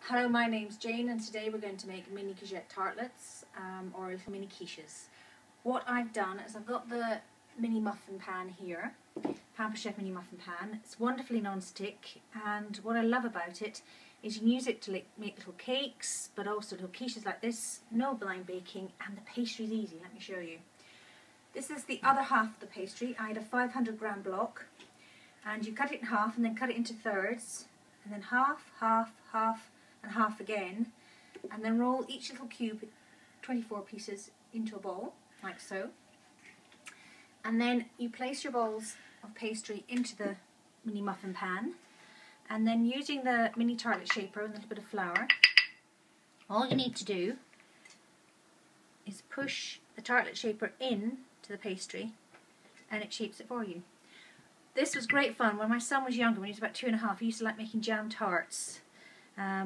Hello, my name's Jane and today we're going to make mini courgette tartlets or little mini quiches. What I've done is I've got the mini muffin pan here, Pan for Chef mini muffin pan. It's wonderfully non-stick, and what I love about it is you can use it to make little cakes but also little quiches like this, no blind baking, and the pastry's easy. Let me show you. This is the other half of the pastry. I had a 500-gram block, and you cut it in half and then cut it into thirds, and then half, half, half, and half again, and then roll each little cube, 24 pieces, into a ball, like so. And then you place your balls of pastry into the mini muffin pan, and then using the mini tartlet shaper and a little bit of flour, all you need to do is push the tartlet shaper in to the pastry and it shapes it for you. This was great fun when my son was younger, when he was about 2.5. He used to like making jam tarts.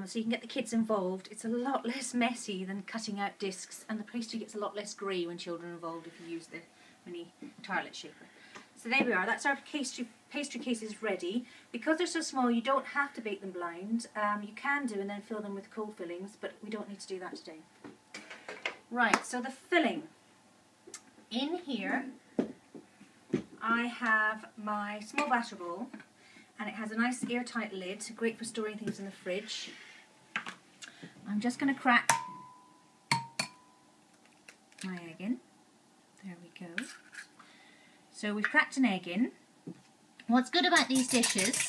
So you can get the kids involved. It's a lot less messy than cutting out discs, and the pastry gets a lot less grey when children are involved if you use the mini tartlet shaper. So there we are, that's our pastry cases ready. Because they're so small, you don't have to bake them blind. You can do and then fill them with cold fillings, but we don't need to do that today. Right, so the filling. In here I have my small batter bowl, and it has a nice airtight lid, great for storing things in the fridge. I'm just going to crack my egg in. There we go. So we've cracked an egg in. What's good about these dishes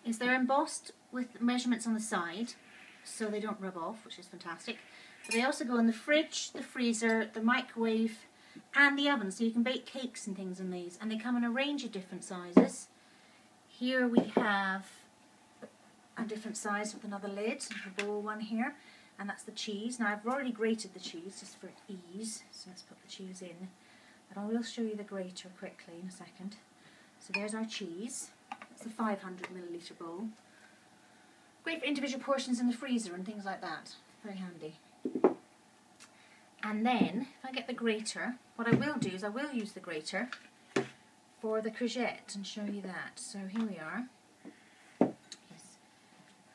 is they're embossed with measurements on the side so they don't rub off, which is fantastic. But they also go in the fridge, the freezer, the microwave, and the oven, so you can bake cakes and things in these, and they come in a range of different sizes. Here we have a different size with another lid, a bowl one here, and that's the cheese. Now I've already grated the cheese just for ease, so let's put the cheese in, but I will show you the grater quickly in a second. So there's our cheese. It's a 500ml bowl. Great for individual portions in the freezer and things like that. Very handy. And then, if I get the grater, what I will do is I will use the grater for the courgette and show you that. So here we are. Yes,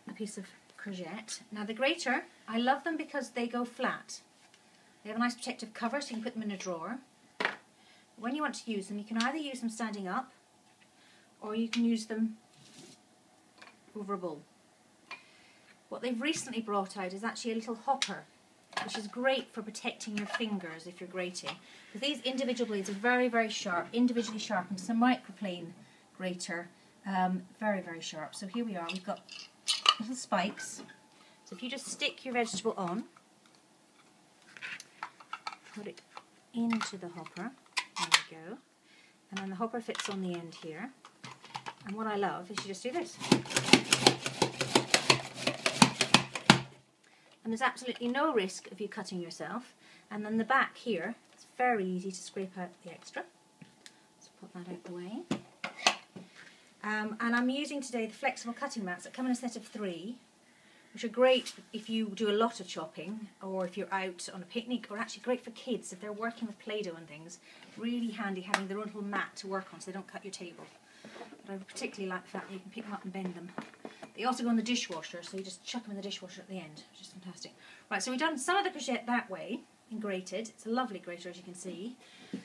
a piece of courgette. Now the grater, I love them because they go flat. They have a nice protective cover, so you can put them in a drawer. When you want to use them, you can either use them standing up, or you can use them over a bowl. What they've recently brought out is actually a little hopper, which is great for protecting your fingers if you're grating. Because these individual blades are very, very sharp, individually sharpened. It's a microplane grater, very, very sharp. So here we are, we've got little spikes. So if you just stick your vegetable on, put it into the hopper, there we go. And then the hopper fits on the end here. And what I love is you just do this. And there's absolutely no risk of you cutting yourself. And then the back here, it's very easy to scrape out the extra. Let's put that out the way. And I'm using today the flexible cutting mats that come in a set of 3, which are great if you do a lot of chopping, or if you're out on a picnic, or actually great for kids if they're working with Play-Doh and things. Really handy having their own little mat to work on so they don't cut your table. But I particularly like the fact that you can pick them up and bend them. They also go in the dishwasher, so you just chuck them in the dishwasher at the end, which is fantastic. Right, so we've done some of the courgette that way, and grated. It's a lovely grater, as you can see.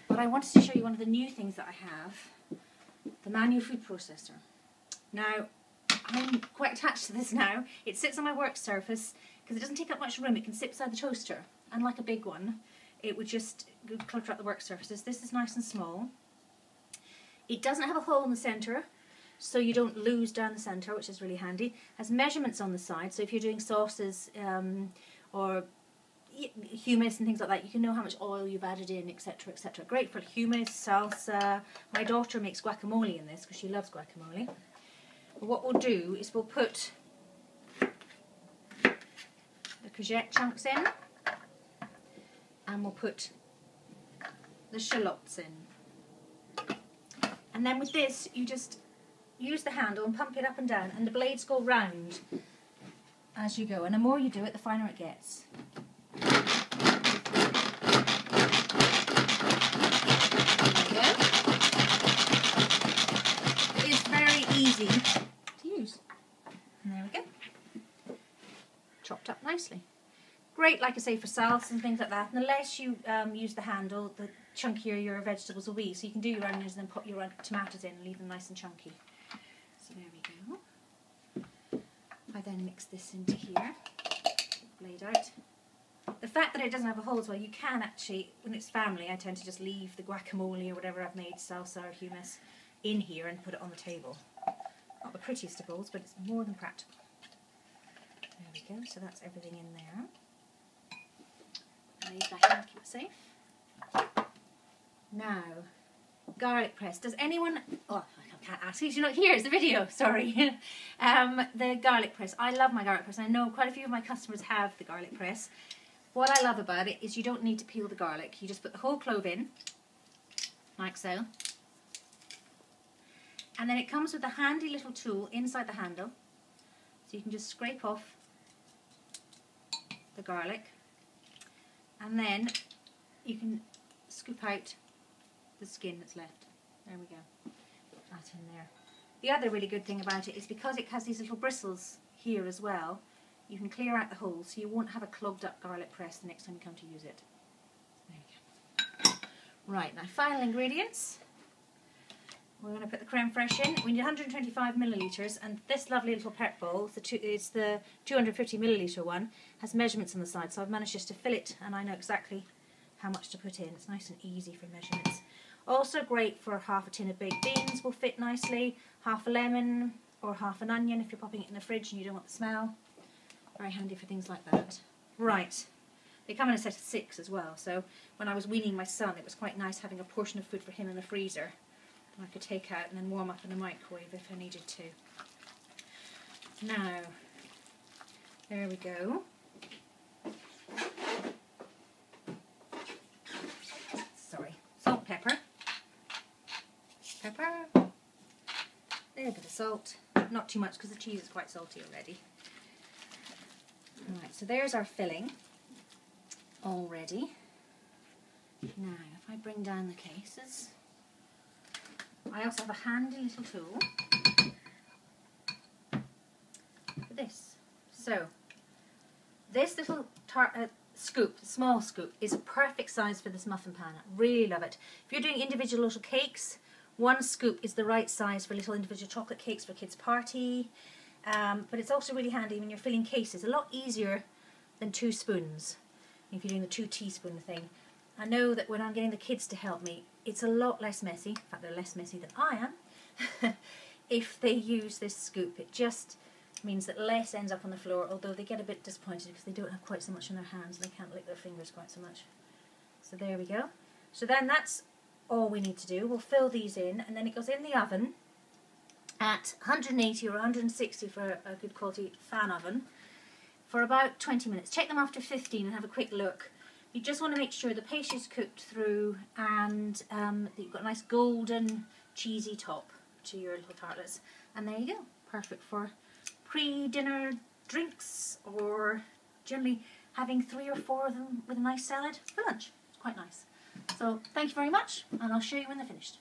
But I wanted to show you one of the new things that I have, the manual food processor. Now, I'm quite attached to this now. It sits on my work surface, because it doesn't take up much room. It can sit beside the toaster. Unlike a big one, it would just clutter up the work surfaces. This is nice and small. It doesn't have a hole in the centre, so you don't lose down the centre, which is really handy. It has measurements on the side, so if you're doing sauces or hummus and things like that, you can know how much oil you've added in, etc, etc. Great for hummus, salsa. My daughter makes guacamole in this because she loves guacamole. But what we'll do is we'll put the courgette chunks in, and we'll put the shallots in. And then with this, you just use the handle and pump it up and down, and the blades go round as you go. And the more you do it, the finer it gets. There we go. It is very easy nicely. Great, like I say, for salads and things like that. And the less you use the handle, the chunkier your vegetables will be. So you can do your onions and then put your tomatoes in and leave them nice and chunky. So there we go. I then mix this into here, laid out. The fact that it doesn't have a hole as well, you can actually, when it's family, I tend to just leave the guacamole or whatever I've made, salsa or hummus, in here and put it on the table. Not the prettiest of bowls, but it's more than practical. There we go, so that's everything in there. Leave that in, keep it safe. Now, garlic press. Does anyone, oh, I can't ask because you're not here, it's the video, sorry. The garlic press. I love my garlic press. I know quite a few of my customers have the garlic press. What I love about it is you don't need to peel the garlic. You just put the whole clove in, like so. And then it comes with a handy little tool inside the handle. So you can just scrape off the garlic. And then you can scoop out the skin that's left. There we go. Put that in there. The other really good thing about it is because it has these little bristles here as well, you can clear out the holes so you won't have a clogged up garlic press the next time you come to use it. There you go. Right, now final ingredients. We're going to put the creme fraiche in. We need 125 millilitres, and this lovely little pet bowl, it's the 250 millilitre one, has measurements on the side, so I've managed just to fill it and I know exactly how much to put in. It's nice and easy for measurements. Also great for half a tin of baked beans, will fit nicely, half a lemon or half an onion if you're popping it in the fridge and you don't want the smell. Very handy for things like that. Right, they come in a set of 6 as well, so when I was weaning my son it was quite nice having a portion of food for him in the freezer. I could take out and then warm up in the microwave if I needed to. Now, there we go. Sorry, salt, pepper. Pepper. A little bit of salt. Not too much because the cheese is quite salty already. Alright, so there's our filling already. Now, if I bring down the cases, I also have a handy little tool for this. So, this little scoop, small scoop, is a perfect size for this muffin pan. I really love it. If you're doing individual little cakes, 1 scoop is the right size for little individual chocolate cakes for kids' party. But it's also really handy when you're filling cases. A lot easier than 2 spoons if you're doing the 2 teaspoon thing. I know that when I'm getting the kids to help me, it's a lot less messy. In fact, they're less messy than I am. If they use this scoop, it just means that less ends up on the floor, although they get a bit disappointed because they don't have quite so much in their hands and they can't lick their fingers quite so much. So there we go. So then that's all we need to do. We'll fill these in and then it goes in the oven at 180 or 160 for a good quality fan oven for about 20 minutes. Check them after 15 and have a quick look. You just want to make sure the pastry's cooked through and that you've got a nice golden cheesy top to your little tartlets. And there you go. Perfect for pre-dinner drinks or generally having 3 or 4 of them with a nice salad for lunch. It's quite nice. So thank you very much and I'll show you when they're finished.